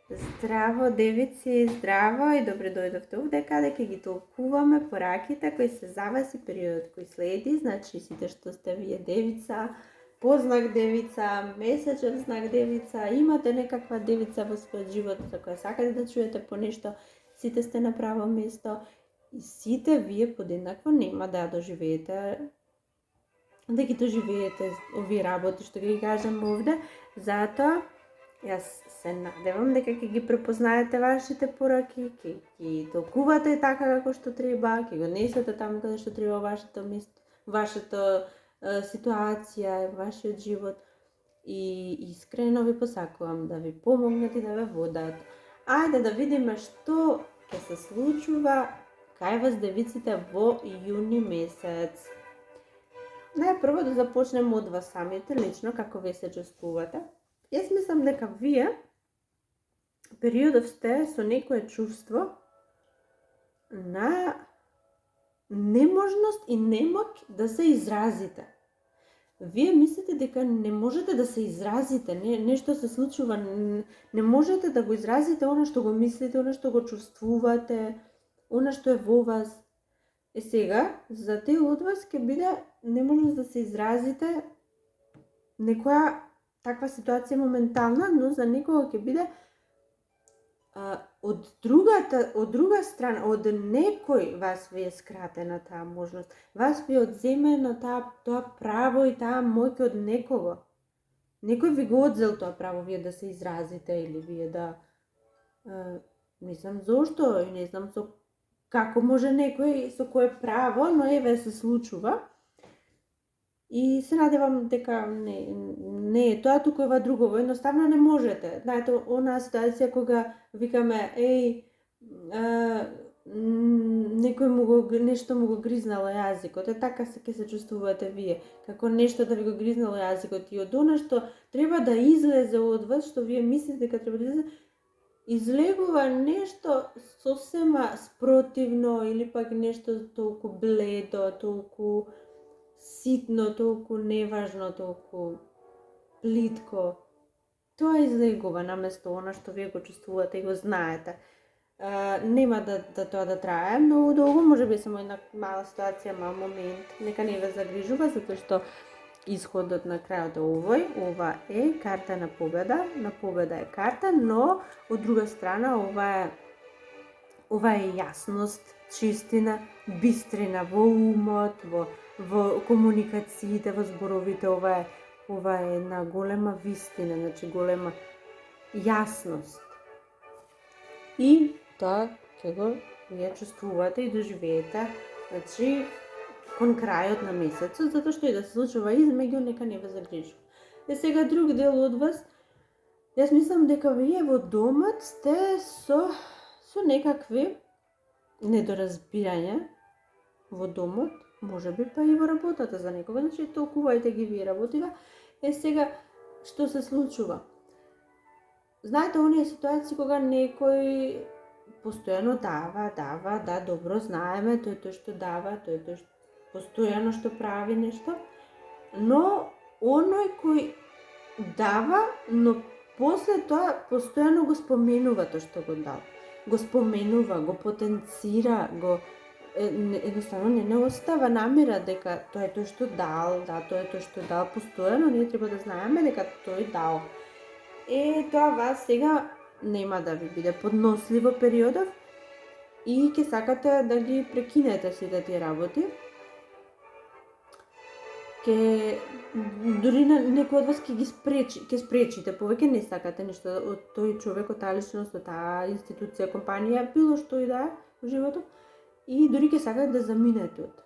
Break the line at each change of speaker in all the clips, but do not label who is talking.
Здраво, девици, здраво и добре дојдовте овде каде ќе ги толкуваме пораките кои се за вас и периодот кој следи. Значи сите што сте вие девица, познак девица, месечен знак девица, имате некаква девица во својот живот за која сакате да чуете по нешто, сите сте на право место и сите вие подеднакво нема да ја доживеете овие работи што ги кажам овде, затоа јас се надевам дека ќе ги препознаете вашите пораки, ќе ги толкувате така како што треба, ќе го несете таму каде што треба вашето место, вашата ситуација, вашиот живот и искрено ви посакувам да ви помогнат и да ве водат. Ајде да видиме што ќе се случува кај вас девиците во јуни месец. Најпрво да започнеме од вас самите, лично како вие се чувствувате. Јас мислам дека вие периодов сте со некое чувство на неможност и немоќ да се изразите. Вие мислите дека не можете да се изразите, нешто се случува, не можете да го изразите она што го мислите, она што го чувствувате, она што е во вас. Сега, за тие од вас ќе биде неможност да се изразите некоја таква ситуација моментална, но за некого ќе биде од друга страна, од некој вас ви е скратена таа можност. Вас ви одземено тоа право и таа моќ од некого. Некој ви го одзел тоа право вие да се изразите или вие да не знам зошто и не знам како може некој со кое право, но еве се случува. И се надевам дека не е тоа, туку е друго, едноставно не можете. Знаете, онаа ситуација кога викаме, некој нешто му го гризнало јазикот, така ќе се чувствувате вие, како нешто да ви го гризнало јазикот и од она што треба да излезе од вас, што вие мислите дека треба да излезе, излегува нешто сосема спротивно или пак нешто толку бледо, толку ситно, толку неважно, толку плитко. Тоа излегува наместо она што вие го чувствувате и го знаете. Нема да тоа да трае многу долго, може би само една мала ситуација, мал момент, нека не ве загрижува, затоа што исходот на крајот е ова е карта на победа е карта, но од друга страна ова е јасност, чистина, бистрина во умот, во комуникациите, во зборовите, ова е една голема вистина, значи голема јасност. И тоа ќе го вие чувствувате и доживеете, значи кон крајот на месецот, затоа што и да се случува измеѓу, нека не ве загрижува. И сега друг дел од вас, јас мислам дека вие во домот сте со некакви недоразбирања во домот, може би па и во работата за некога, значи толкувајте ги вие работите. Сега, што се случува? Знаете, оние ситуации кога некој постојано дава, да, добро знаеме, тој што дава, тој што постојано што прави нешто, но оној кој дава, но после тоа постојано го споменува тоа што го дал. Го споменува, го потенцира, едноставно не остава намира дека тоа е тоа што дал, тоа е тоа што дал постојано, ние треба да знаеме дека тој дал. Тоа вас сега нема да ви биде подносливо периодов и ќе сакате да ги прекинете сите тие работи. Дури некој од вас ќе спречите, повеќе не сакате нешто од тој човек, од таа личност, од таа институција, компанија, било што и да е во животот, и дури ќе сакате да заминете од.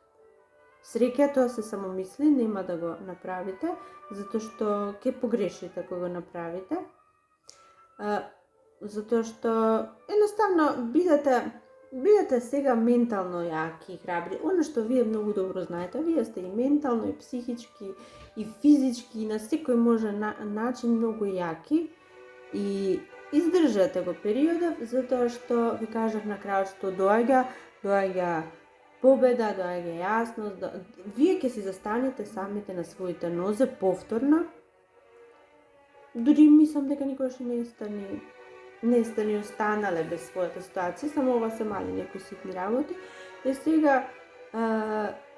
Среќа тоа се само мисли, нема да го направите, затоа што ќе погрешите кога го направите. Затоа што едноставно бидете сега ментално јаки и храбри. Оно што вие многу добро знаете, вие сте и ментално, и психички, и физички, и на секој може начин многу јаки и издржате го периодов, затоа што ви кажав на крајот што доаѓа победа, доаѓа јасност, вие ќе си застанете самите на своите нозе повторно. Дури мислам дека никогаш не сте не сте ни останале без својата ситуација, само ова се мали некои ситни работи. И сега,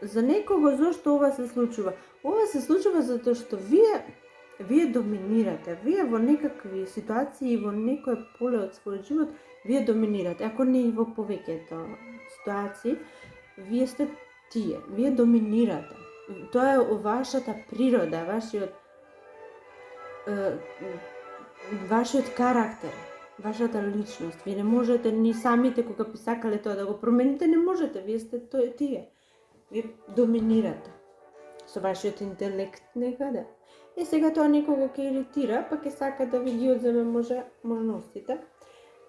за некого зошто ова се случува? Ова се случува затоа што вие доминирате. Вие во некакви ситуации, во некој поле од својот живот, вие доминирате. Ако не и во повеќето ситуации, вие сте тие. Вие доминирате. Тоа е вашата природа, вашиот карактер, вашата личност. Вие не можете ни самите кога би сакале тоа да го промените, не можете. Вие сте тие. Вие доминирате со вашиот интелект некаде. И сега тоа некого ќе иритира, па ќе сака да ви ги одземе можностите.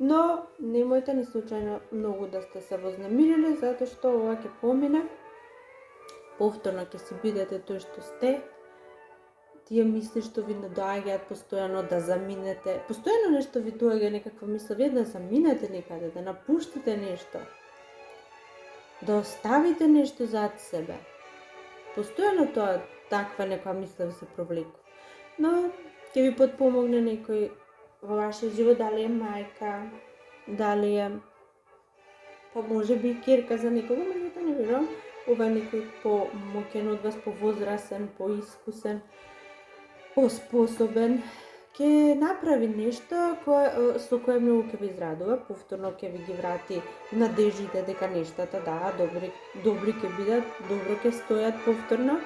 Но немојте ни случајно многу да сте се вознемирили, затоа што ова ќе помине. Повторно ќе си бидете тој што сте. Тие мисли што ви доаѓаат постојано да заминете. Постојано нешто ви доаѓа, некаква мисла, вие да заминете некаде, да напуштите нешто. Да оставите нешто зад себе. Постојано тоа, таква некоја мисла ви се провлекува. Но ќе ви подпомогне некој во вашиот живот, дали е мајка, дали е, па може би ќерка за некого, меѓутоа не верувам, ова е некој помоќен од вас, повозрасен, поискусен, поспособен, ќе направи нешто со кое многу ќе ви израдува, повторно ќе ви ги врати надеждите дека нештата, да, добри ќе бидат, добро ќе стојат повторно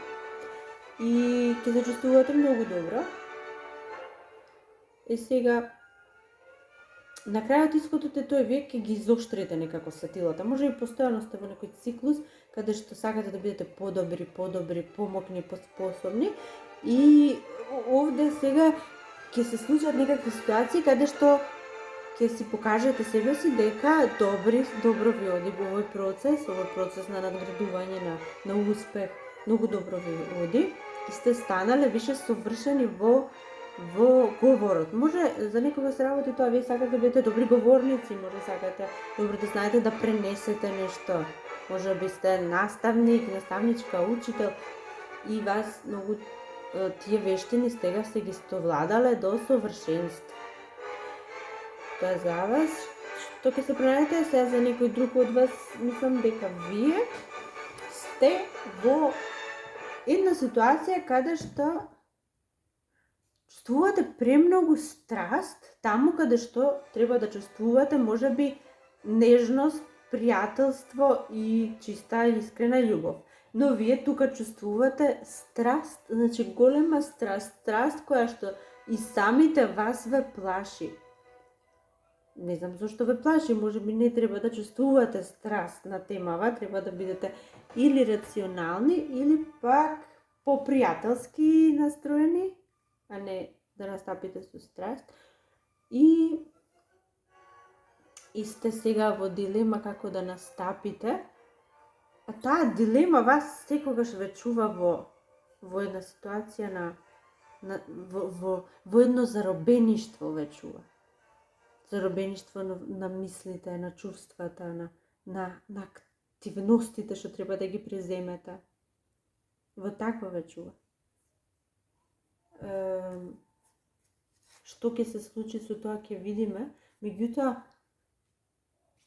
и ќе се чувствувате многу добро. И сега, на крајот исходот е тој, вие ќе ги изоштрите некако сетилата. Може би постојано сте во некој циклус каде што сакате да бидете подобри, помокни, поспособни и овде сега ќе се случат некакви ситуации каде што ќе си покажете себе си дека добро ви оди во овој процес на надградување, на успех, многу добро ви оди и сте станале више совршени во говорот. Може за некога се работи тоа, вие сакате да бидете добри говорници, може сакате добро да знаете да пренесете нешто. Може би сте наставник, наставничка, учител и вас многу тие вештини стега сте ги стовладале до совршенство. Тоа е за вас. Што ќе се пронајдете сега за некој друг од вас, мислам дека вие сте во една ситуација каде што чувствувате премногу страст, таму каде што треба да чувствувате можеби нежност, пријателство и чиста и искрена љубов. Но вие тука чувствувате страст, значи голема страст која што и самите вас ве плаши. Не знам зашто ве плаши, можеби не треба да чувствувате страст на темава, треба да бидете или рационални, или пак попријателски настроени, а не да настапите со страст. И сте сега во дилема како да настапите. А таа дилема вас секогаш ве чува во една ситуација во едно заробеништво ве чува. Заробеништво на мислите, на чувствата, на активностите што треба да ги преземете. Во такво ве чува. Што ќе се случи со тоа ќе видиме, меѓутоа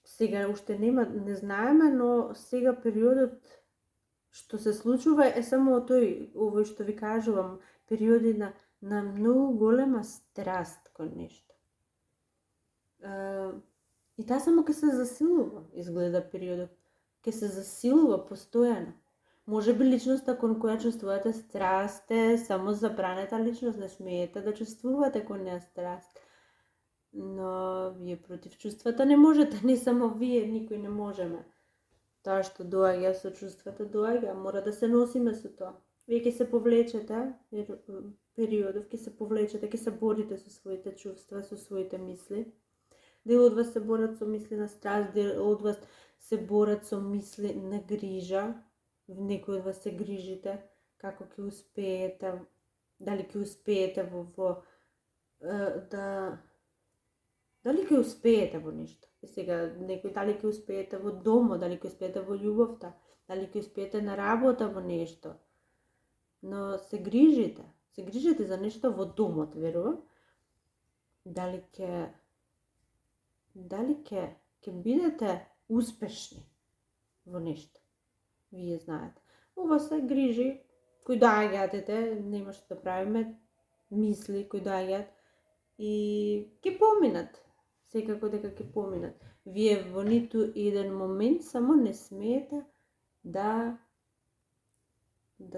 сега уште не знаеме, но сега периодот што се случува е само овој што ви кажувам, периоди на многу голема страст кон нешто. И таа само ќе се засилува, изгледа периодот, ќе се засилува постојано. Може би личноста кон која чувствувате страст е само забранета личност, не смеете да чувствувате кон неа страст. Но вие против чувствата не можете, не само вие, никој не можеме. Тоа што доаѓа со чувствата доаѓа, мора да се носиме со тоа. Вие ќе се повлечете, периодов ќе се повлечете, ќе се борите со своите чувства, со своите мисли. Дел од вас се борат со мисли на страст, дел од вас се борат со мисли на грижа. Некој од вас се грижите како ќе успеете, дали ќе успеете дали ќе успеете во нешто. И сега некој дали ќе успеете во домо, дали ќе успеете во љубовта, дали ќе успеете на работа во нешто. Но се грижите за нешто во домот, верувам. Дали ќе дали ќе бидете успешни во нешто. Вие знаете. Ова се грижи кои доаѓаат, нема што да правиме, мисли кои доаѓаат и ќе поминат. Секако дека ќе поминат. Вие во ниту еден момент само не смеете да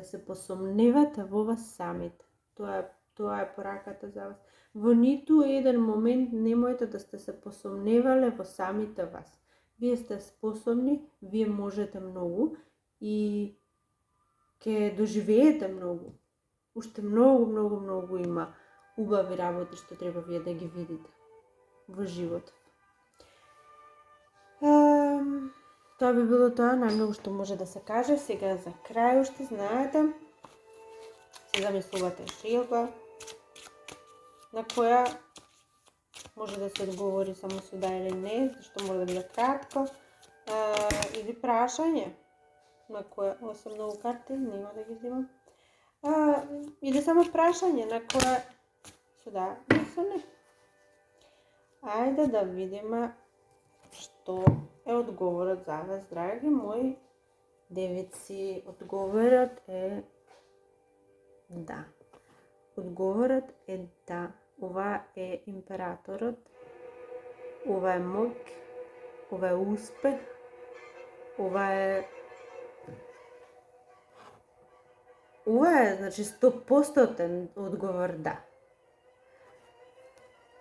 се посомневате во вас самите. Тоа е пораката за вас. Во ниту еден момент немојте да сте се посомневале во самите вас. Вие сте способни, вие можете многу и ќе доживеете многу. Уште многу има убави работи што треба вие да ги видите во животот. Тоа би било тоа, најмногу што може да се каже. Сега за крај уште знаете, се замислувате шилба на која може да се одговори само со да или не, зашто може да биде кратко, или прашање на која, ова се многу карти, нема да ги земам, или само прашање на која со да или со не. Ајде да видиме што е одговорот за вас, драги мои девици. Одговорот е да. Одговорот е да. Ова е императорот, ова е моќ, ова е успех, ова е значи 100% одговор да.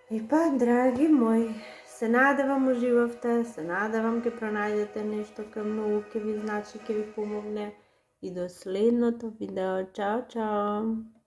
И па, драги мои, се надевам уживавте, се надевам ќе пронајдете нешто кај многу ќе ви значи, ќе ви помогне и до следното видео. Чао, чао!